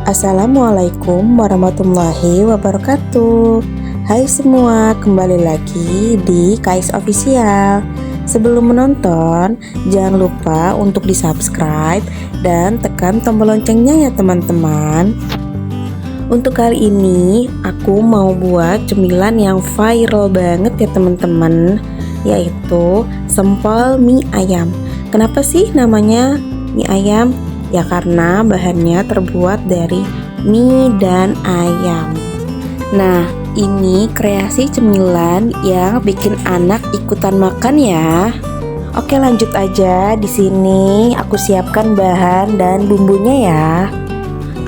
Assalamualaikum warahmatullahi wabarakatuh. Hai semua, kembali lagi di KS Official. Sebelum menonton, jangan lupa untuk di-subscribe dan tekan tombol loncengnya ya teman-teman. Untuk kali ini, aku mau buat cemilan yang viral banget ya teman-teman, yaitu sempol mie ayam. Kenapa sih namanya mie ayam? Ya karena bahannya terbuat dari mie dan ayam. Nah, ini kreasi cemilan yang bikin anak ikutan makan ya. Oke, lanjut aja. Di sini aku siapkan bahan dan bumbunya ya.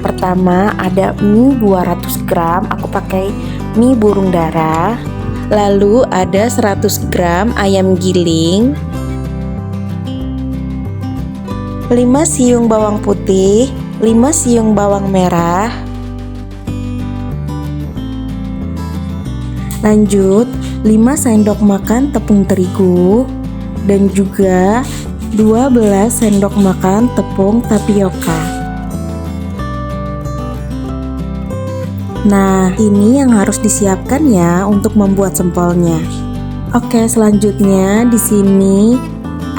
Pertama ada mie 200 gram, aku pakai mie burung dara. Lalu ada 100 gram ayam giling, 5 siung bawang putih, 5 siung bawang merah. Lanjut 5 sendok makan tepung terigu dan juga 12 sendok makan tepung tapioka. Nah, ini yang harus disiapkan ya untuk membuat sempolnya. Oke, selanjutnya di sini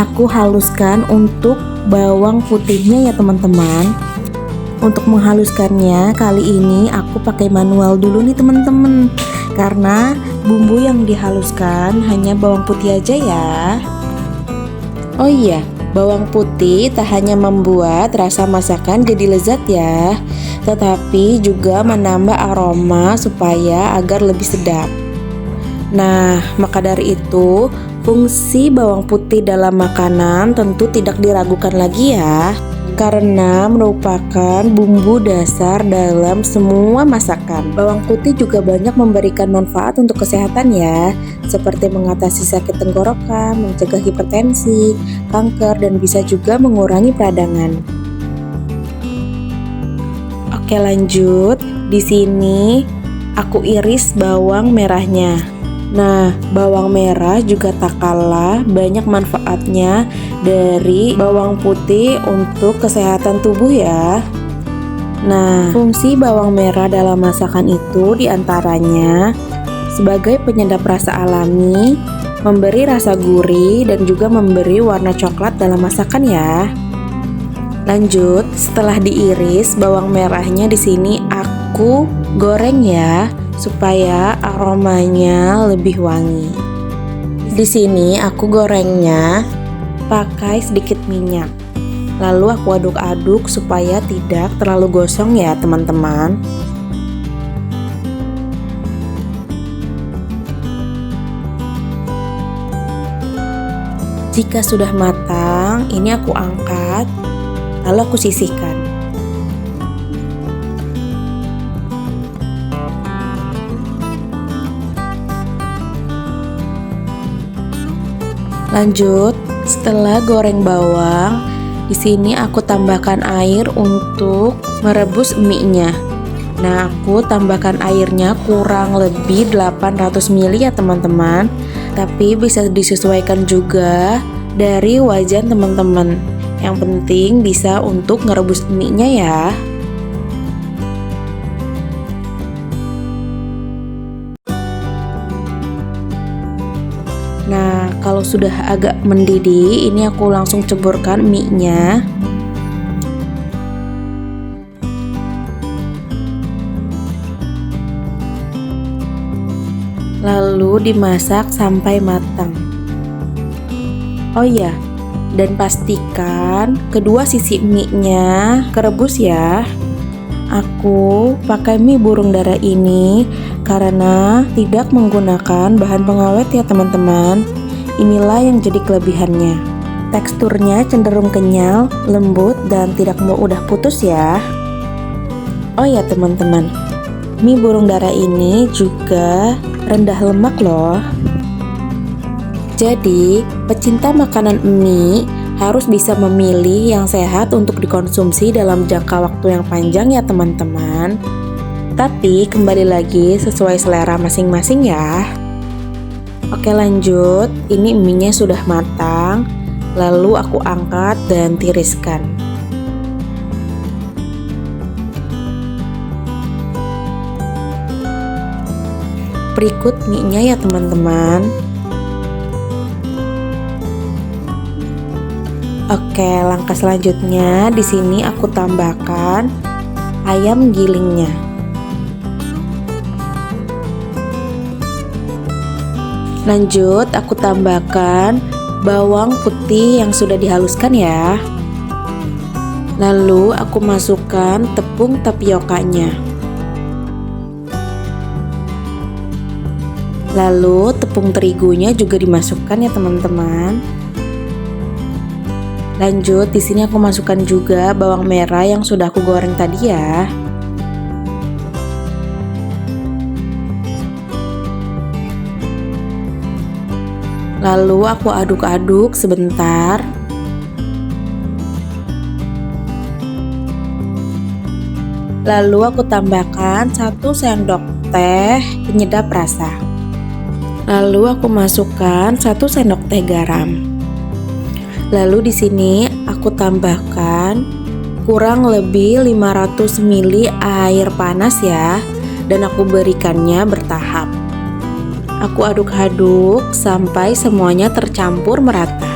aku haluskan untuk bawang putihnya ya teman-teman. Untuk menghaluskannya kali ini aku pakai manual dulu nih teman-teman, karena bumbu yang dihaluskan hanya bawang putih aja ya. Oh iya, bawang putih tak hanya membuat rasa masakan jadi lezat ya, tetapi juga menambah aroma supaya agar lebih sedap. Nah, maka dari itu fungsi bawang putih dalam makanan tentu tidak diragukan lagi ya, karena merupakan bumbu dasar dalam semua masakan. Bawang putih juga banyak memberikan manfaat untuk kesehatan ya, seperti mengatasi sakit tenggorokan, mencegah hipertensi, kanker, dan bisa juga mengurangi peradangan. Oke, lanjut. Di sini aku iris bawang merahnya. Nah, bawang merah juga tak kalah banyak manfaatnya dari bawang putih untuk kesehatan tubuh ya. Nah, fungsi bawang merah dalam masakan itu diantaranya sebagai penyedap rasa alami, memberi rasa gurih, dan juga memberi warna coklat dalam masakan ya. Lanjut, setelah diiris bawang merahnya di sini aku goreng ya, supaya aromanya lebih wangi. Di sini aku gorengnya pakai sedikit minyak. Lalu aku aduk-aduk supaya tidak terlalu gosong ya teman-teman. Jika sudah matang, ini aku angkat, lalu aku sisihkan. Lanjut, setelah goreng bawang, di sini aku tambahkan air untuk merebus mie-nya. Nah, aku tambahkan airnya kurang lebih 800 ml ya teman-teman. Tapi bisa disesuaikan juga dari wajan teman-teman. Yang penting bisa untuk merebus mie-nya ya. Nah, kalau sudah agak mendidih, ini aku langsung ceburkan mie-nya. Lalu dimasak sampai matang. Oh iya, dan pastikan kedua sisi mie-nya kerebus ya. Aku pakai mie burung dara ini karena tidak menggunakan bahan pengawet ya teman-teman. Inilah yang jadi kelebihannya. Teksturnya cenderung kenyal, lembut, dan tidak mudah putus ya. Oh ya teman-teman, mie burung dara ini juga rendah lemak loh. Jadi, pecinta makanan mie harus bisa memilih yang sehat untuk dikonsumsi dalam jangka waktu yang panjang ya teman-teman. Tapi kembali lagi sesuai selera masing-masing ya. Oke, lanjut. Ini mie-nya sudah matang. Lalu aku angkat dan tiriskan. berikut mie-nya ya teman-teman. Oke, langkah selanjutnya di sini aku tambahkan ayam gilingnya. Lanjut, aku tambahkan bawang putih yang sudah dihaluskan ya. Lalu aku masukkan tepung tapiokanya. Lalu tepung terigunya juga dimasukkan ya teman-teman. Lanjut, di sini aku masukkan juga bawang merah yang sudah aku goreng tadi ya. Lalu aku aduk-aduk sebentar. Lalu aku tambahkan 1 sendok teh penyedap rasa. Lalu aku masukkan 1 sendok teh garam. Lalu di sini aku tambahkan kurang lebih 500 ml air panas ya, dan aku berikannya bertahap. Aku aduk-aduk sampai semuanya tercampur merata.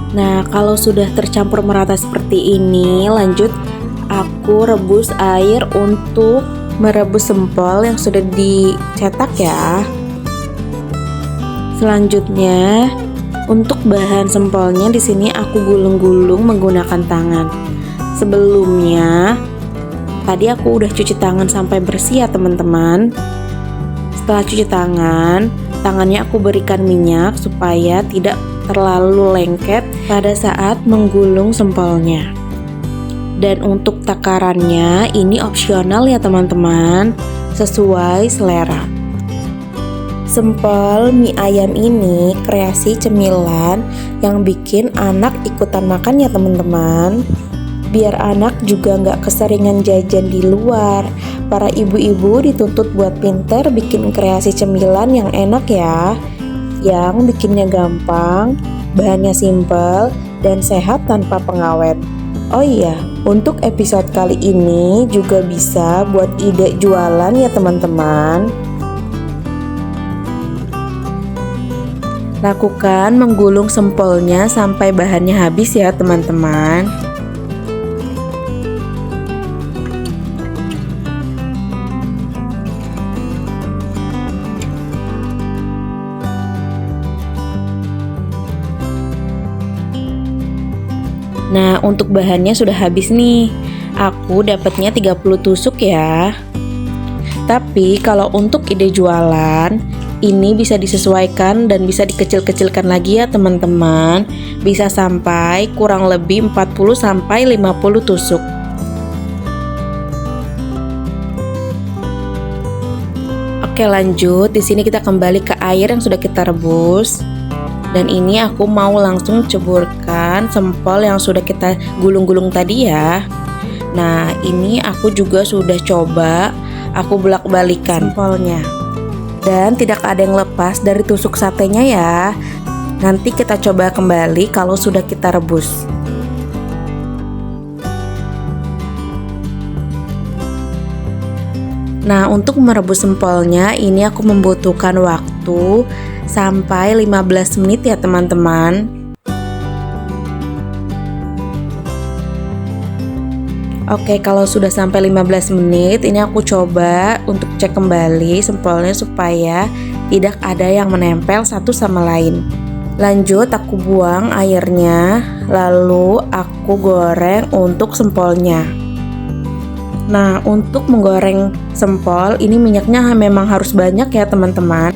Nah, kalau sudah tercampur merata seperti ini, lanjut aku rebus air untuk merebus sempol yang sudah dicetak ya. Selanjutnya, untuk bahan sempolnya di sini aku gulung-gulung menggunakan tangan. Sebelumnya, tadi aku udah cuci tangan sampai bersih ya teman-teman. Setelah cuci tangan, tangannya aku berikan minyak supaya tidak terlalu lengket pada saat menggulung sempolnya. Dan untuk takarannya ini opsional ya teman-teman, sesuai selera. Sempol mie ayam ini kreasi cemilan yang bikin anak ikutan makan ya teman-teman. Biar anak juga nggak keseringan jajan di luar, para ibu-ibu dituntut buat pinter bikin kreasi cemilan yang enak ya, yang bikinnya gampang, bahannya simple, dan sehat tanpa pengawet. Oh iya, untuk episode kali ini juga bisa buat ide jualan ya teman-teman. Lakukan menggulung sempolnya sampai bahannya habis ya teman-teman. Nah, untuk bahannya sudah habis nih. Aku dapatnya 30 tusuk ya. Tapi kalau untuk ide jualan, ini bisa disesuaikan dan bisa dikecil-kecilkan lagi ya teman-teman. Bisa sampai kurang lebih 40 sampai 50 tusuk. Oke, lanjut. Di sini kita kembali ke air yang sudah kita rebus. Dan ini aku mau langsung ceburkan sempol yang sudah kita gulung-gulung tadi ya. Nah, ini aku juga sudah coba aku bolak-balikan sempolnya. Dan tidak ada yang lepas dari tusuk satenya ya. Nanti kita coba kembali kalau sudah kita rebus. Nah, untuk merebus sempolnya ini aku membutuhkan waktu sampai 15 menit ya teman-teman. Oke, kalau sudah sampai 15 menit ini aku coba untuk cek kembali sempolnya supaya tidak ada yang menempel satu sama lain. Lanjut aku buang airnya, lalu aku goreng untuk sempolnya. Nah, untuk menggoreng sempol ini minyaknya memang harus banyak ya teman-teman.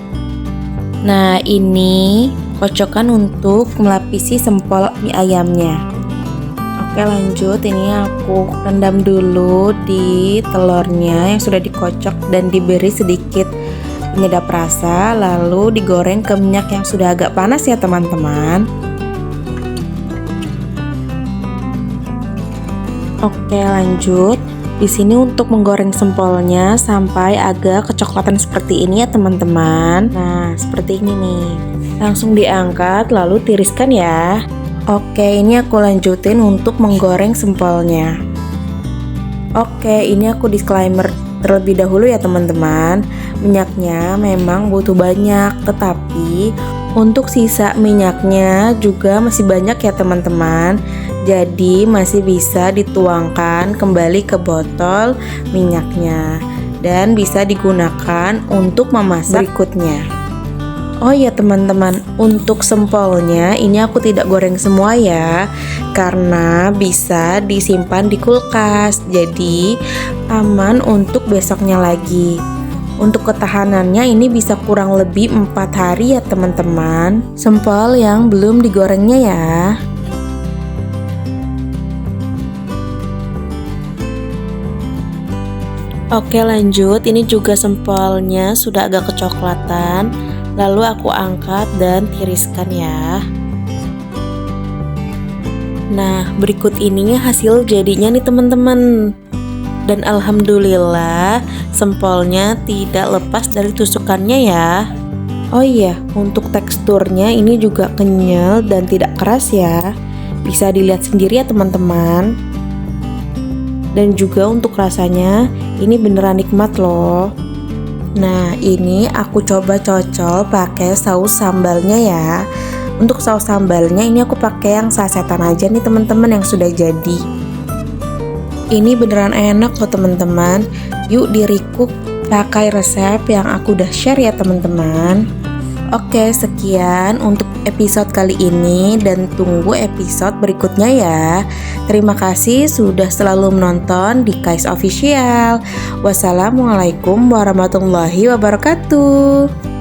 Nah, ini kocokan untuk melapisi sempol mie ayamnya. Oke, lanjut, ini aku rendam dulu di telurnya yang sudah dikocok dan diberi sedikit penyedap rasa, lalu digoreng ke minyak yang sudah agak panas ya teman-teman. Oke, lanjut. Di sini untuk menggoreng sempolnya sampai agak kecoklatan seperti ini ya teman-teman. Nah, seperti ini nih. Langsung diangkat lalu tiriskan ya. Oke, ini aku lanjutin untuk menggoreng sempolnya. Oke, ini aku disclaimer terlebih dahulu ya teman-teman. Minyaknya memang butuh banyak, tetapi untuk sisa minyaknya juga masih banyak ya teman-teman. Jadi masih bisa dituangkan kembali ke botol minyaknya dan bisa digunakan untuk memasak berikutnya. Oh ya teman-teman, untuk sempolnya ini aku tidak goreng semua ya, karena bisa disimpan di kulkas, jadi aman untuk besoknya lagi. Untuk ketahanannya ini bisa kurang lebih 4 hari ya teman-teman, sempol yang belum digorengnya ya. Oke, lanjut, ini juga sempolnya sudah agak kecoklatan. Lalu aku angkat dan tiriskan ya. Nah, berikut ininya hasil jadinya nih teman-teman. Dan alhamdulillah sempolnya tidak lepas dari tusukannya ya. Oh iya, untuk teksturnya ini juga kenyal dan tidak keras ya. Bisa dilihat sendiri ya teman-teman. Dan juga untuk rasanya ini beneran nikmat loh. Nah, ini aku coba cocol pakai saus sambalnya ya. Untuk saus sambalnya ini aku pakai yang sasetan aja nih teman-teman yang sudah jadi. Ini beneran enak loh teman-teman. Yuk di-recook pakai resep yang aku udah share ya teman-teman. Oke, sekian untuk episode kali ini dan tunggu episode berikutnya ya. Terima kasih sudah selalu menonton di Kais Official. Wassalamualaikum warahmatullahi wabarakatuh.